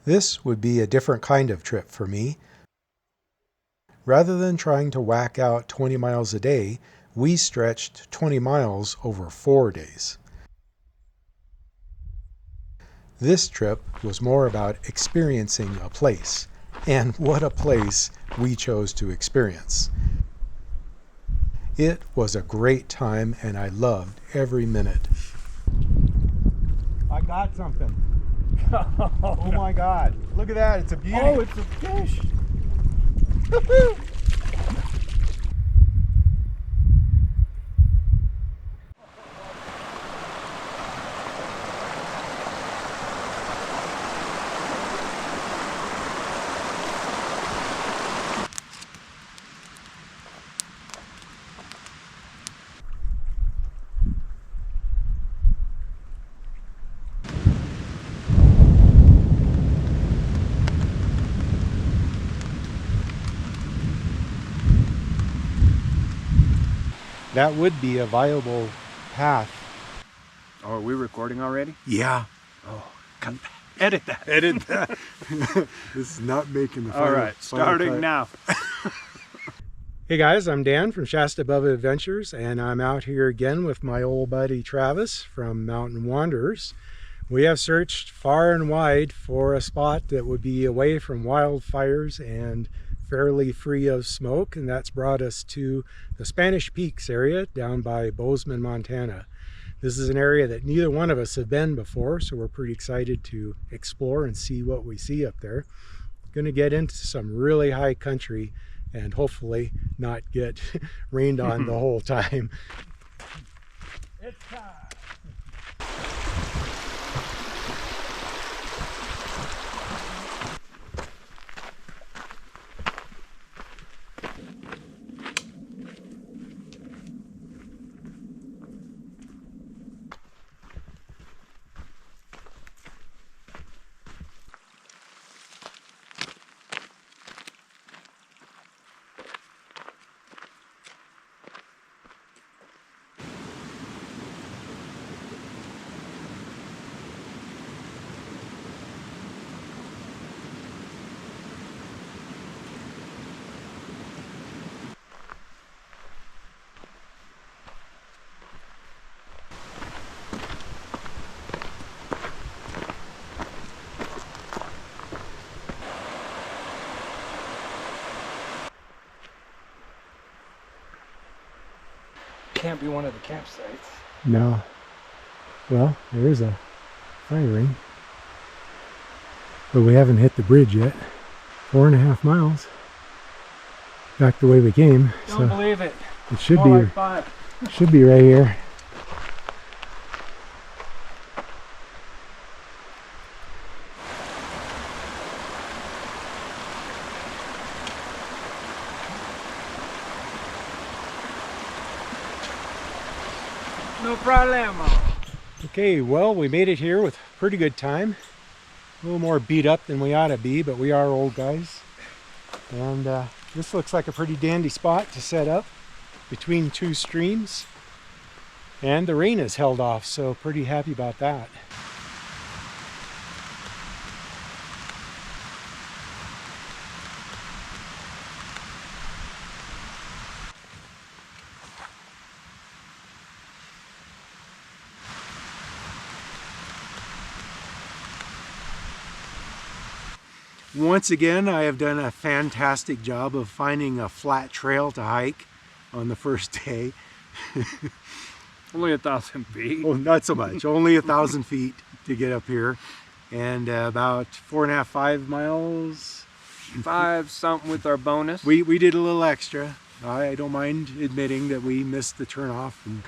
This would be a different kind of trip for me. Rather than trying to whack out 20 miles a day, we stretched 20 miles over 4 days. This trip was more about experiencing a place, and what a place we chose to experience. It was a great time, and I loved every minute. I got something. Oh my God. Look at that. It's a beauty. Oh, it's a fish. That would be a viable path. Oh, are we recording already? Yeah. Oh, edit that. Edit that. This is not making the final. All right, starting now. Hey guys, I'm Dan from ShastaBubba Adventures, and I'm out here again with my old buddy Travis from Mountain Wanderers. We have searched far and wide for a spot that would be away from wildfires and fairly free of smoke, and that's brought us to the Spanish Peaks area down by Bozeman, Montana. This is an area that neither one of us have been before, so we're pretty excited to explore and see what we see up there. Going to get into some really high country and hopefully not get rained on the whole time. It's time. Can't be one of the campsites. No. Well, there is a firing. But we haven't hit the bridge yet. 4.5 miles. Back the way we came. Don't believe it. It should More be like 5. should be right here. No problemo. Okay, well, we made it here with pretty good time. A little more beat up than we ought to be, but we are old guys. And this looks like a pretty dandy spot to set up between two streams. And the rain has held off, so pretty happy about that. Once again, I have done a fantastic job of finding a flat trail to hike on the first day. Only 1,000 feet. Well, not so much. Only 1,000 feet to get up here, and about 4.5, 5 miles. 5 something with our bonus. We did a little extra. I don't mind admitting that we missed the turnoff. And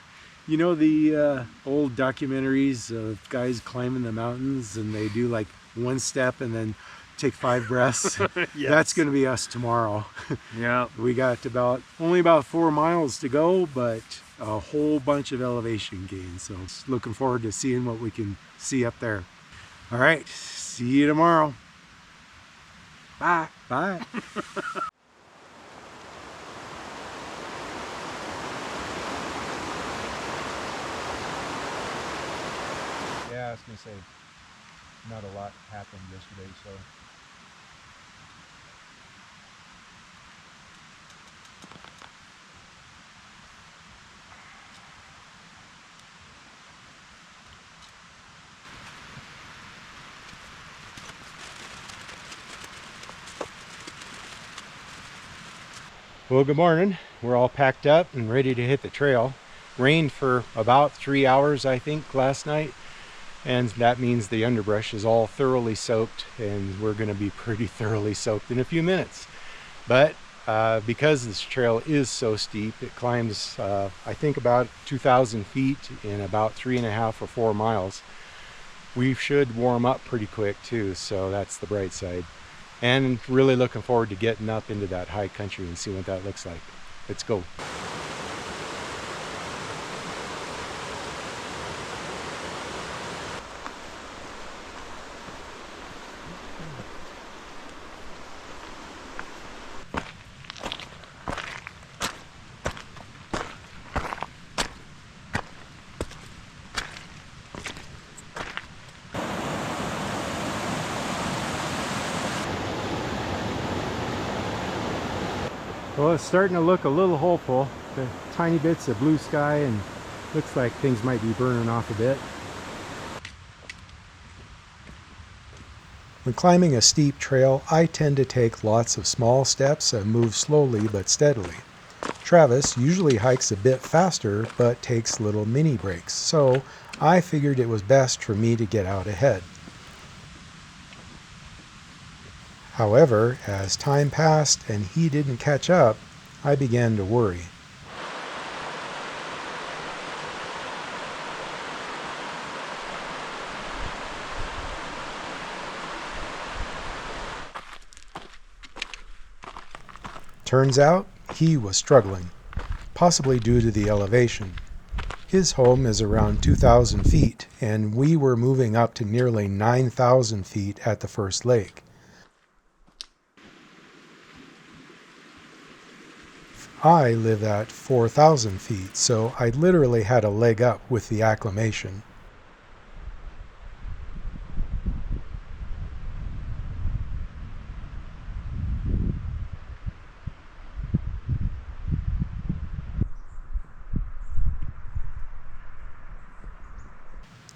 you know the old documentaries of guys climbing the mountains, and they do like one step and then take 5 breaths. Yes. That's going to be us tomorrow. Yeah. We got only about 4 miles to go, but a whole bunch of elevation gain. So looking forward to seeing what we can see up there. All right, see you tomorrow. Bye. Bye. Yeah, I was gonna say, not a lot happened yesterday, so. Well, good morning. We're all packed up and ready to hit the trail. Rained for about 3 hours, I think, last night. And that means the underbrush is all thoroughly soaked, and we're going to be pretty thoroughly soaked in a few minutes. But because this trail is so steep, it climbs, I think, about 2,000 feet in about 3.5 or 4 miles. We should warm up pretty quick too, so that's the bright side. And really looking forward to getting up into that high country and see what that looks like. Let's go. Well, it's starting to look a little hopeful. The tiny bits of blue sky, and looks like things might be burning off a bit. When climbing a steep trail, I tend to take lots of small steps and move slowly but steadily. Travis usually hikes a bit faster but takes little mini breaks, so I figured it was best for me to get out ahead. However, as time passed and he didn't catch up, I began to worry. Turns out, he was struggling, possibly due to the elevation. His home is around 2,000 feet, and we were moving up to nearly 9,000 feet at the first lake. I live at 4,000 feet, so I literally had a leg up with the acclimation.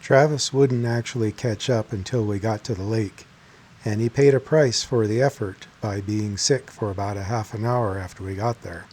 Travis wouldn't actually catch up until we got to the lake, and he paid a price for the effort by being sick for about a half an hour after we got there.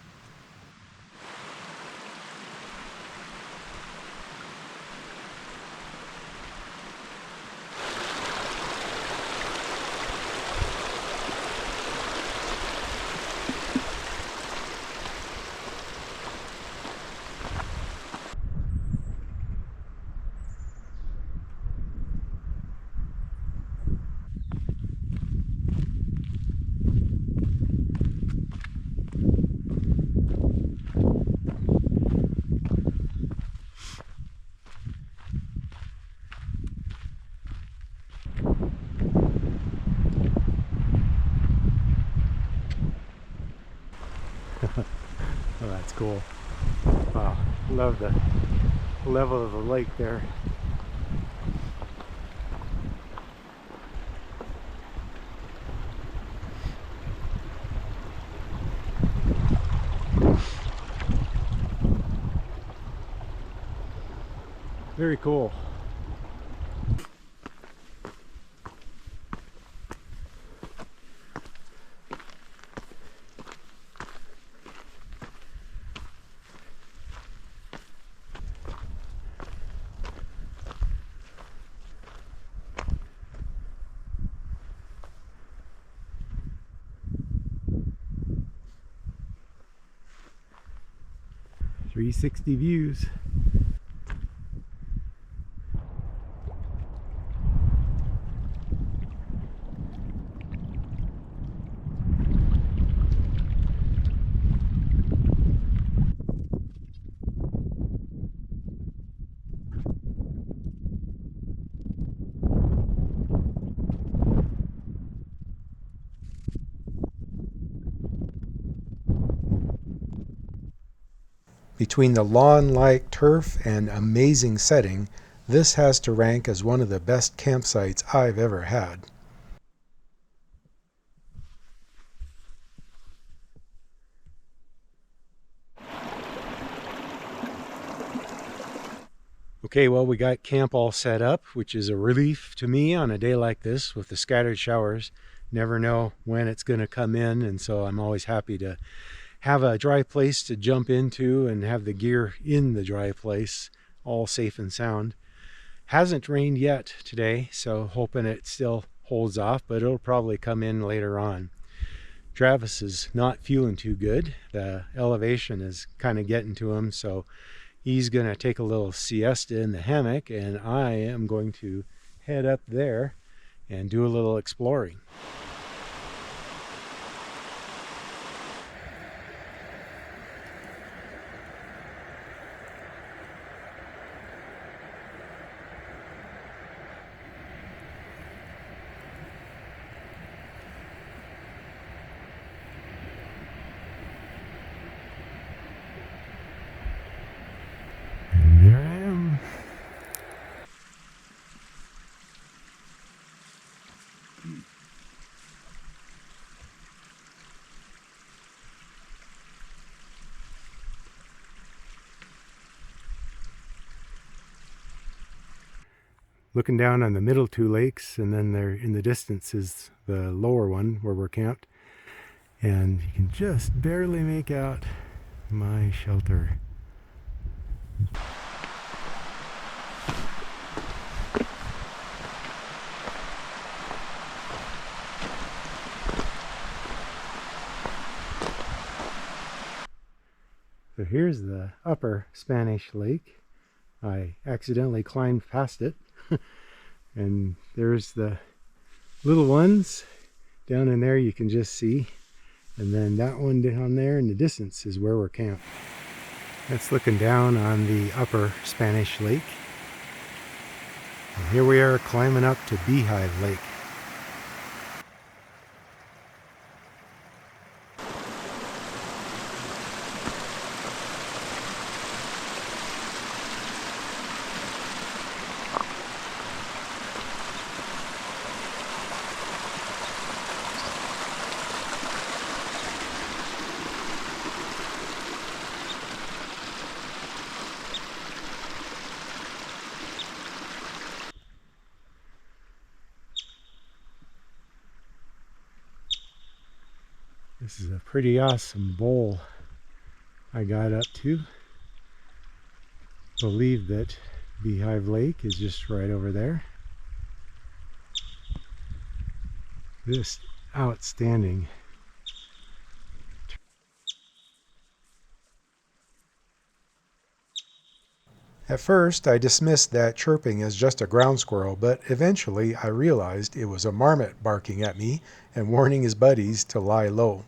Oh, that's cool. Wow, love the level of the lake there. Very cool. .360 views. Between the lawn-like turf and amazing setting, this has to rank as one of the best campsites I've ever had. Okay, well, we got camp all set up, which is a relief to me on a day like this with the scattered showers. Never know when it's going to come in, and so I'm always happy to have a dry place to jump into and have the gear in the dry place, all safe and sound. Hasn't rained yet today, so hoping it still holds off, but it'll probably come in later on. Travis is not feeling too good. The elevation is kind of getting to him, so he's going to take a little siesta in the hammock, and I am going to head up there and do a little exploring. There I am. Looking down on the middle two lakes, and then there in the distance is the lower one where we're camped. And you can just barely make out my shelter. So here's the upper Spanish Lake. I accidentally climbed past it. And there's the little ones down in there you can just see. And then that one down there in the distance is where we're camped. That's looking down on the upper Spanish Lake. And here we are climbing up to Beehive Lake. This is a pretty awesome bowl I got up to. Believe that Beehive Lake is just right over there. Just outstanding. At first, I dismissed that chirping as just a ground squirrel, but eventually I realized it was a marmot barking at me and warning his buddies to lie low.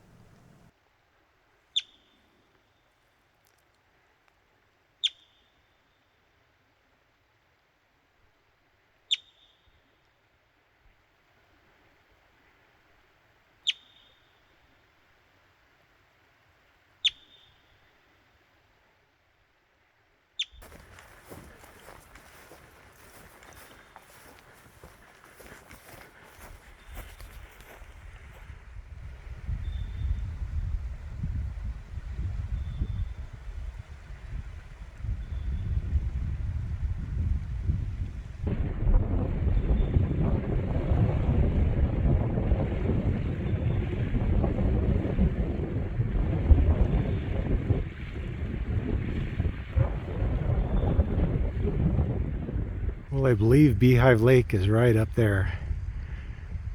Well, I believe Beehive Lake is right up there,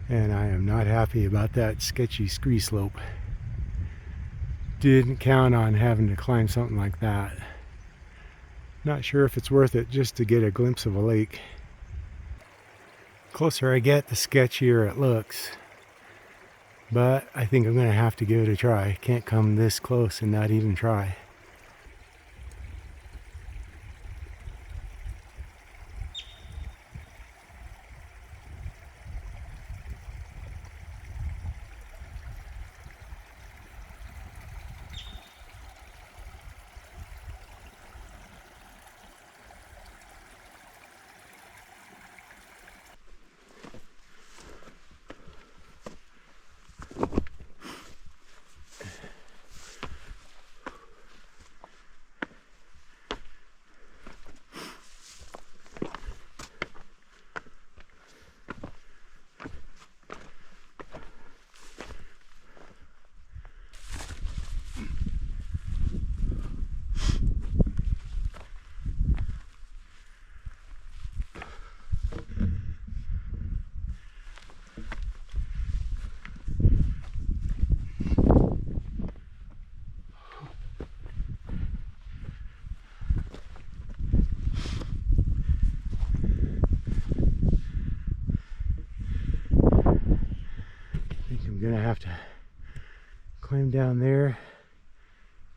and I am not happy about that sketchy ski slope. Didn't count on having to climb something like that. Not sure if it's worth it just to get a glimpse of a lake. The closer I get, the sketchier it looks, but I think I'm going to have to give it a try. Can't come this close and not even try. I'm gonna have to climb down there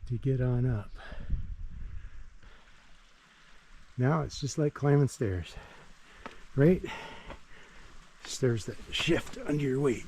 to get on up. Now it's just like climbing stairs, right? Stairs that shift under your weight.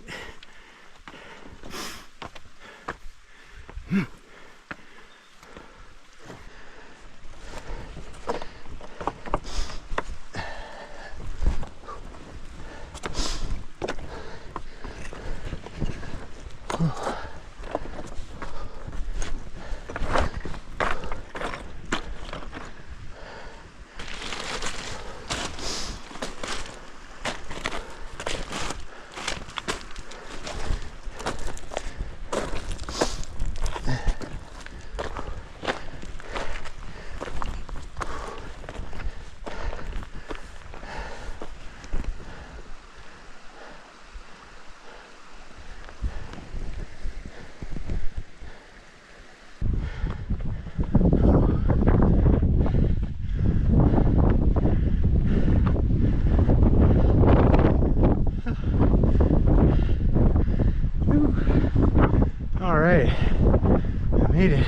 All right, I made it.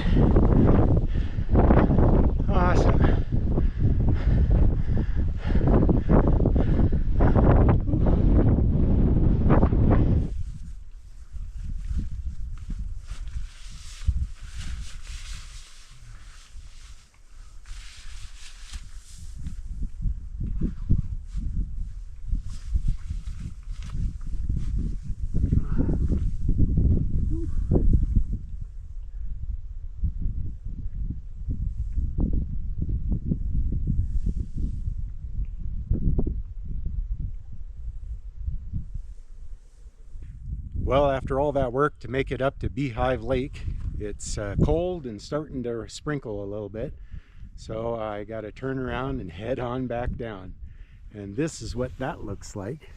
Awesome. Well, after all that work to make it up to Beehive Lake, it's cold and starting to sprinkle a little bit. So I got to turn around and head on back down. And this is what that looks like.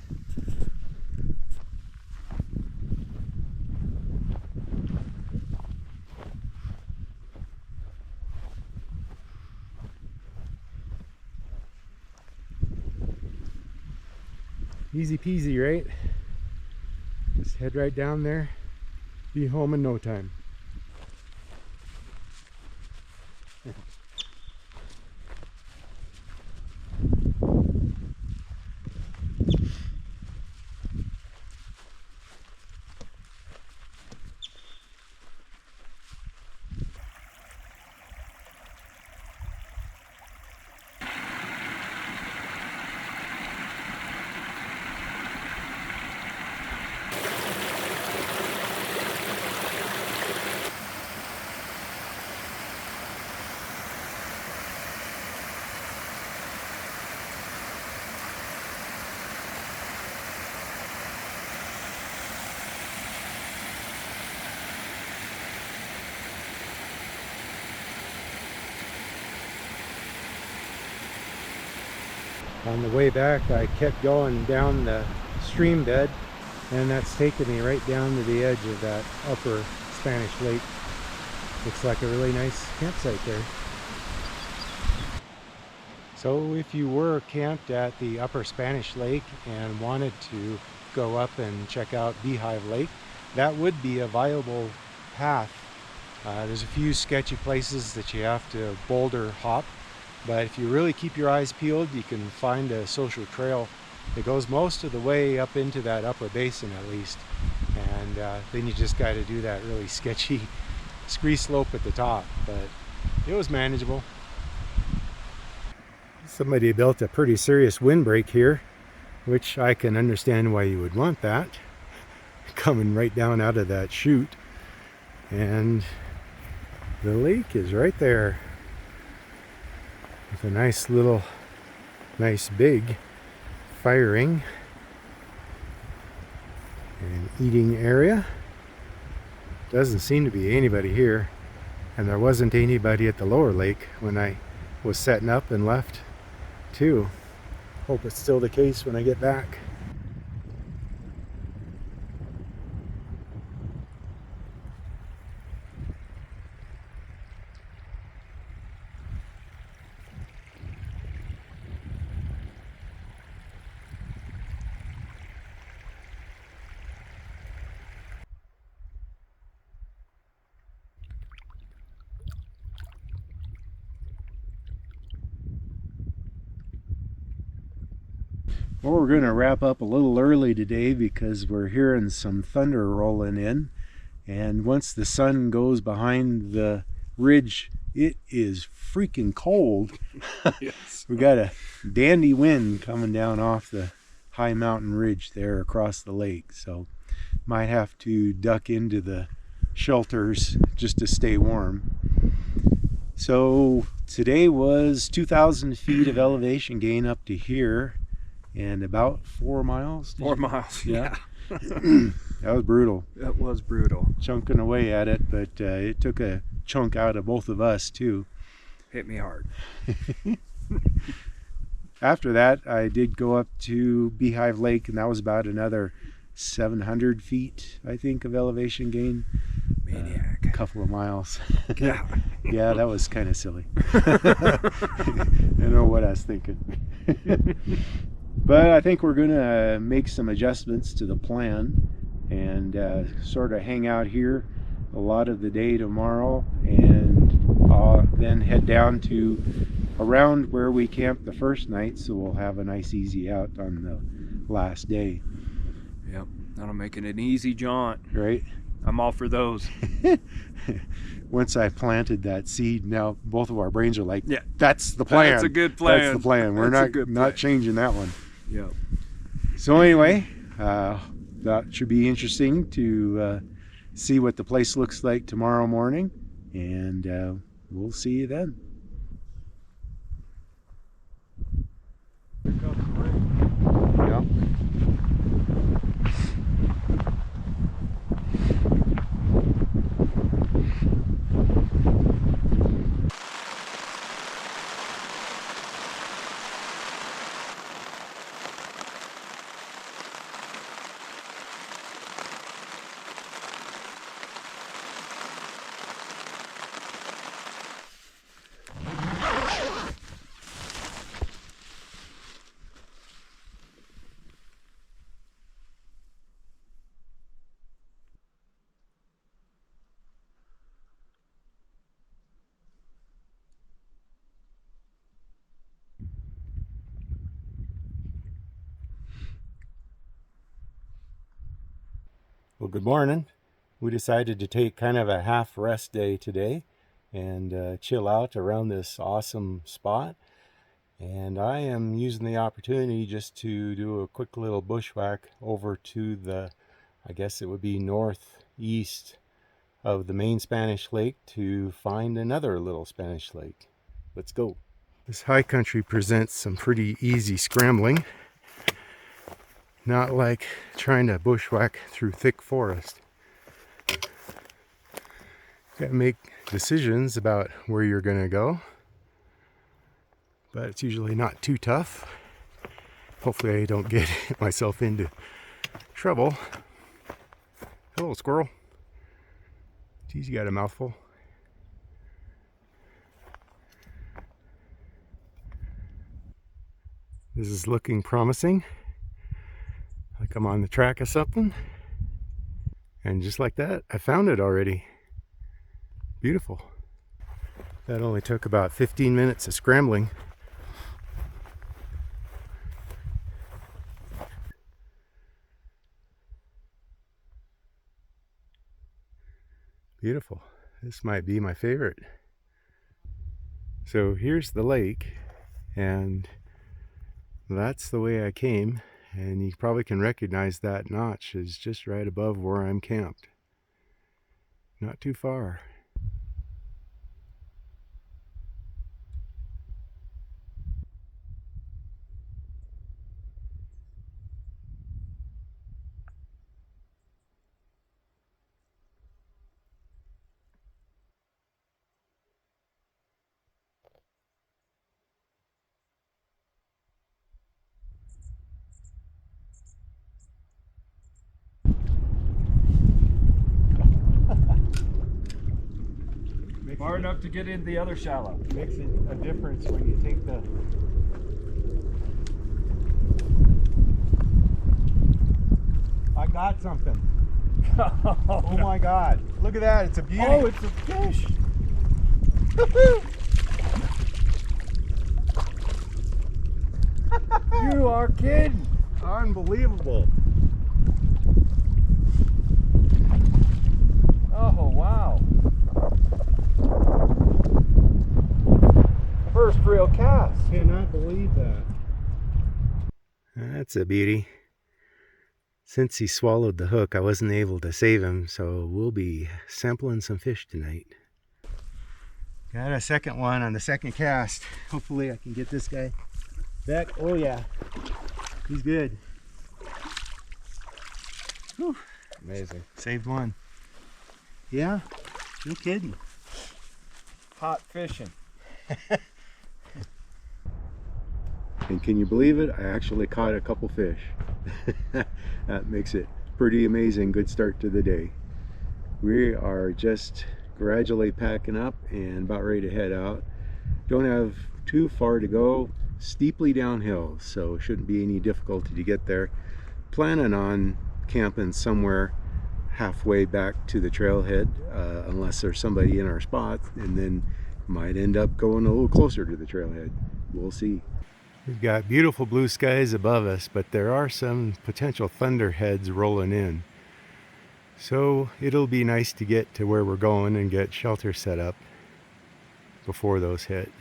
Easy peasy, right? Just head right down there, be home in no time. On the way back, I kept going down the stream bed, and that's taken me right down to the edge of that upper Spanish Lake. Looks like a really nice campsite there. So if you were camped at the upper Spanish Lake and wanted to go up and check out Beehive Lake, that would be a viable path. There's a few sketchy places that you have to boulder hop, but if you really keep your eyes peeled, you can find a social trail that goes most of the way up into that upper basin at least. And then you just got to do that really sketchy scree slope at the top, but it was manageable. Somebody built a pretty serious windbreak here, which I can understand why you would want that, coming right down out of that chute. And the lake is right there with a nice big firing and eating area. Doesn't seem to be anybody here, and there wasn't anybody at the lower lake when I was setting up and left too. Hope it's still the case when I get back. Well, we're going to wrap up a little early today because we're hearing some thunder rolling in. And once the sun goes behind the ridge, it is freaking cold. Yes. We got a dandy wind coming down off the high mountain ridge there across the lake. So might have to duck into the shelters just to stay warm. So today was 2,000 feet of elevation gain up to here and about 4 miles. 4 miles. Yeah. That was brutal. That was brutal. Chunking away at it, but it took a chunk out of both of us too. Hit me hard. After that, I did go up to Beehive Lake, and that was about another 700 feet, I think, of elevation gain. Maniac. A couple of miles. Yeah. Yeah, that was kind of silly. I don't know what I was thinking. But I think we're going to make some adjustments to the plan and sort of hang out here a lot of the day tomorrow, and then head down to around where we camped the first night, so we'll have a nice easy out on the last day. Yep. That'll make it an easy jaunt. Right? I'm all for those. Once I planted that seed, now both of our brains are like, Yeah. that's the plan. That's a good plan. That's the plan. We're That's a good not plan. changing that one. Yep. So anyway, that should be interesting to see what the place looks like tomorrow morning, and we'll see you then. Yeah. Well, good morning. We decided to take kind of a half rest day today and chill out around this awesome spot. And I am using the opportunity just to do a quick little bushwhack over to the, I guess it would be northeast of the main Spanish Lake to find another little Spanish lake. Let's go. This high country presents some pretty easy scrambling. Not like trying to bushwhack through thick forest. Got to make decisions about where you're going to go, but it's usually not too tough. Hopefully I don't get myself into trouble. Hello, squirrel. Geez, you got a mouthful. This is looking promising. Like I'm on the track of something. And just like that, I found it already. Beautiful. That only took about 15 minutes of scrambling. Beautiful. This might be my favorite. So here's the lake, and that's the way I came. And you probably can recognize that notch is just right above where I'm camped. Not too far. Far enough to get in the other shallow. Makes a difference when you take the... I got something. Oh my God. Look at that. It's a beauty. Oh, it's a fish. You are kidding. Unbelievable. Oh, wow. First real cast. Cannot believe that. That's a beauty. Since he swallowed the hook, I wasn't able to save him, so we'll be sampling some fish tonight. Got a second one on the second cast. Hopefully I can get this guy back. Oh yeah, he's good. Whew. Amazing. Saved one. Yeah, no kidding. Hot fishing. And can you believe it? I actually caught a couple fish. That makes it pretty amazing. Good start to the day. We are just gradually packing up and about ready to head out. Don't have too far to go. Steeply downhill, so shouldn't be any difficulty to get there. Planning on camping somewhere halfway back to the trailhead, unless there's somebody in our spot, and then might end up going a little closer to the trailhead. We'll see. We've got beautiful blue skies above us, but there are some potential thunderheads rolling in. So it'll be nice to get to where we're going and get shelter set up before those hit.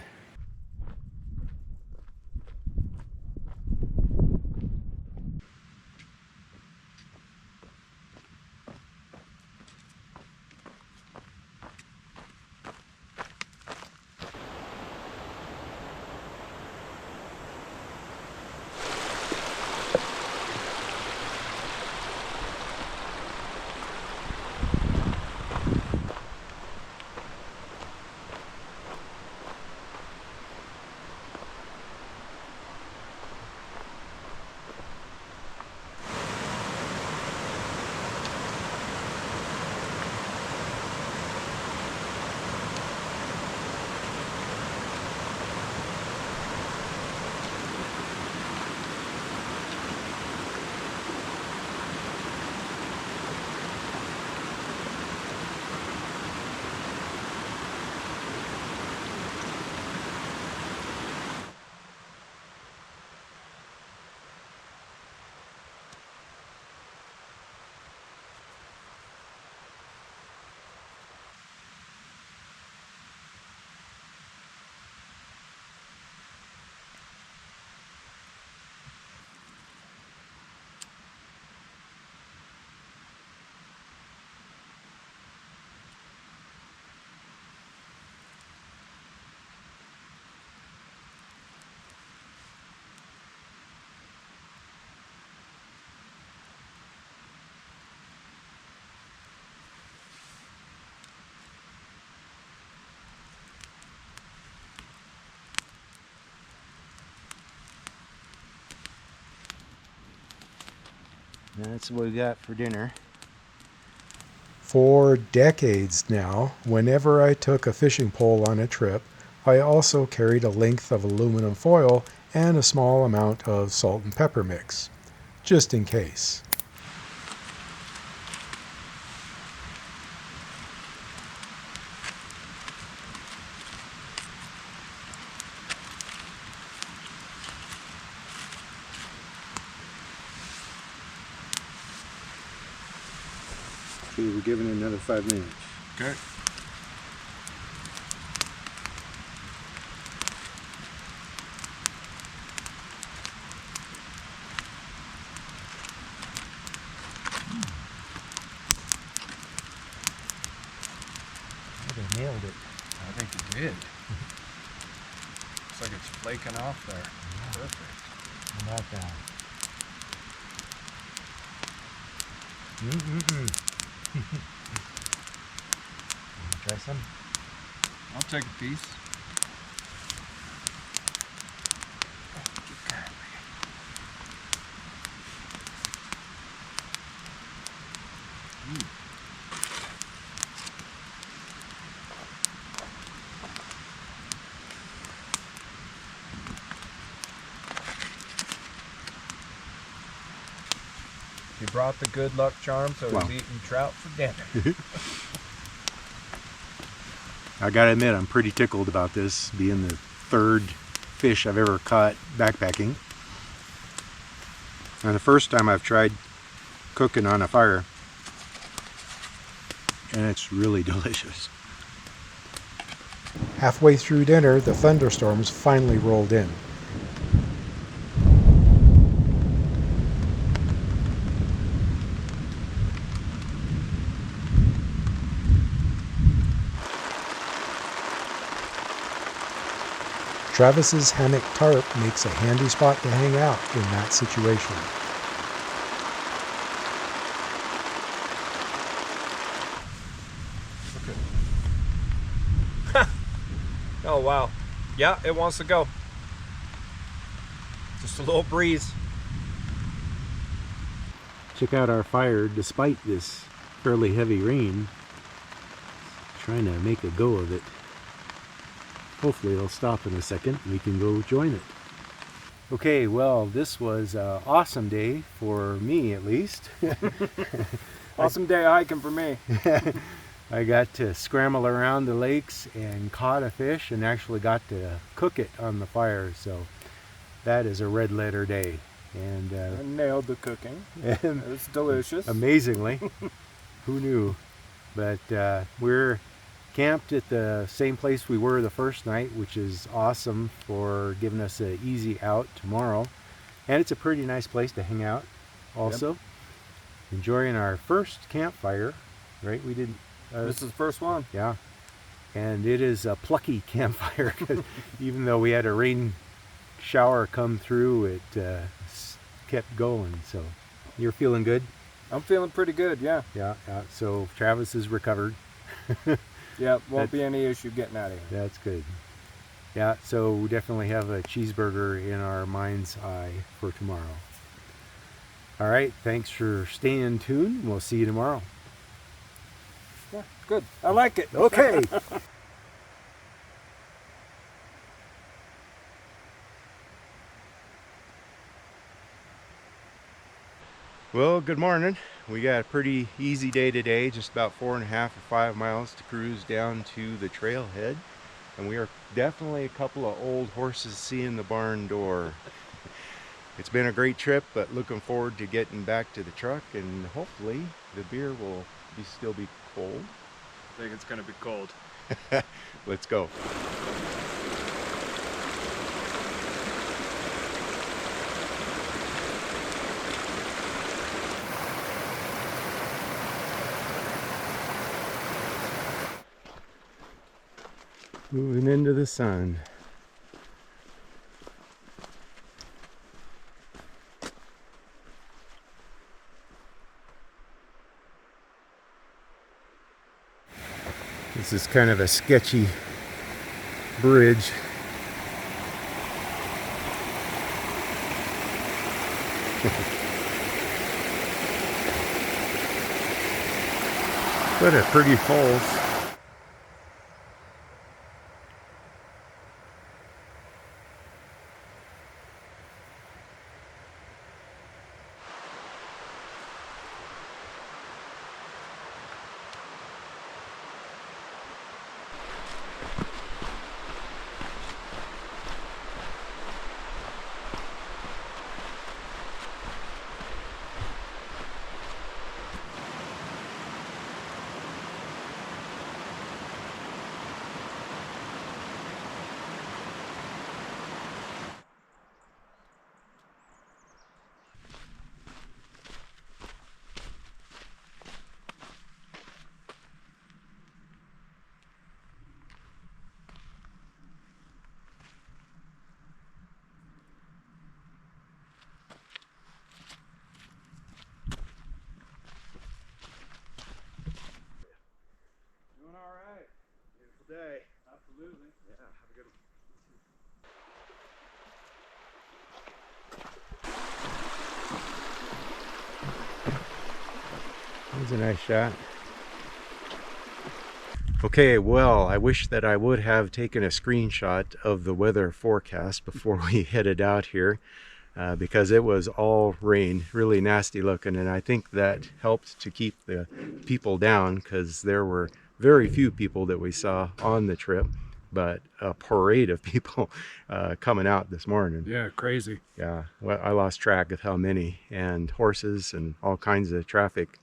That's what we got for dinner. For decades now, whenever I took a fishing pole on a trip, I also carried a length of aluminum foil and a small amount of salt and pepper mix, just in case. Okay, we're giving it another 5 minutes. Okay. They nailed it. I think it did. Looks like it's flaking off there. Yeah. Perfect. How about that? Try some? I'll take a piece. He brought the good luck charm, so Wow. he's eating trout for dinner. I gotta admit, I'm pretty tickled about this being the third fish I've ever caught backpacking. And the first time I've tried cooking on a fire, and it's really delicious. Halfway through dinner, the thunderstorms finally rolled in. Travis's hammock tarp makes a handy spot to hang out in that situation. Oh wow. Yeah, it wants to go. Just a little breeze. Check out our fire despite this fairly heavy rain. Trying to make a go of it. Hopefully it'll stop in a second and we can go join it. Okay, well, this was an awesome day for me at least. Awesome day hiking for me. I got to scramble around the lakes and caught a fish and actually got to cook it on the fire. So that is a red letter day. And I nailed the cooking. It was delicious. Amazingly. Who knew? But we're camped at the same place we were the first night, which is awesome for giving us an easy out tomorrow. And it's a pretty nice place to hang out also. Yep. Enjoying our first campfire, right? We did. This is the first one. Yeah. And it is a plucky campfire. Even though we had a rain shower come through, it kept going. So you're feeling good? I'm feeling pretty good, yeah. Yeah. So Travis is recovered. Yeah, won't be any issue getting out of here. That's good. Yeah, so we definitely have a cheeseburger in our mind's eye for tomorrow. All right, thanks for staying tuned. We'll see you tomorrow. Yeah, good. I like it. Okay. Well, good morning. We got a pretty easy day today, just about 4.5 or 5 miles to cruise down to the trailhead. And we are definitely a couple of old horses seeing the barn door. It's been a great trip, but looking forward to getting back to the truck, and hopefully the beer will still be cold. I think it's going to be cold. Let's go. Moving into the sun. This is kind of a sketchy bridge. What a pretty falls. Day. Absolutely. Yeah, have a good one. That was a nice shot. Okay, well, I wish that I would have taken a screenshot of the weather forecast before we headed out here, because it was all rain, really nasty looking, and I think that helped to keep the people down, because there were very few people that we saw on the trip. but a parade of people coming out this morning. Yeah, crazy. Yeah, well, I lost track of how many, and horses and all kinds of traffic,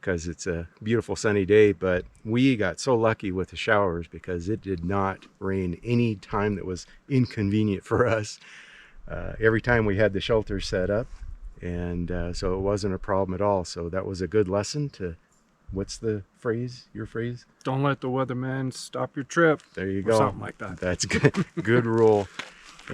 because it's a beautiful sunny day. But we got so lucky with the showers because it did not rain any time that was inconvenient for us. Every time we had the shelter set up, and so it wasn't a problem at all. So that was a good lesson to, what's the phrase, your phrase? Don't let the weatherman stop your trip. There you Or go. something like that. That's good. Good rule.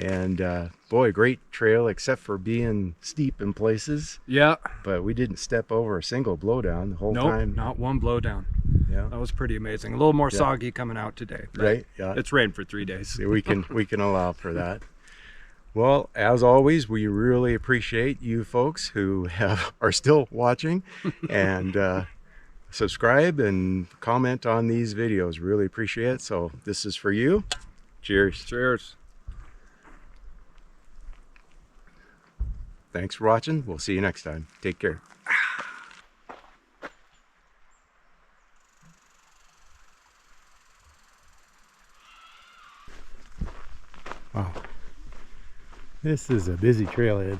And boy, great trail, except for being steep in places. Yeah. But we didn't step over a single blowdown the whole Nope, time. not one blowdown. Yeah. That was pretty amazing. A little more soggy coming out today. But Right. Yeah. it's rained for 3 days. we can allow for that. Well, as always, we really appreciate you folks who are still watching, and subscribe and comment on these videos. Really appreciate it. So this is for you. Cheers. Cheers. Thanks for watching. We'll see you next time. Take care. Wow. This is a busy trailhead.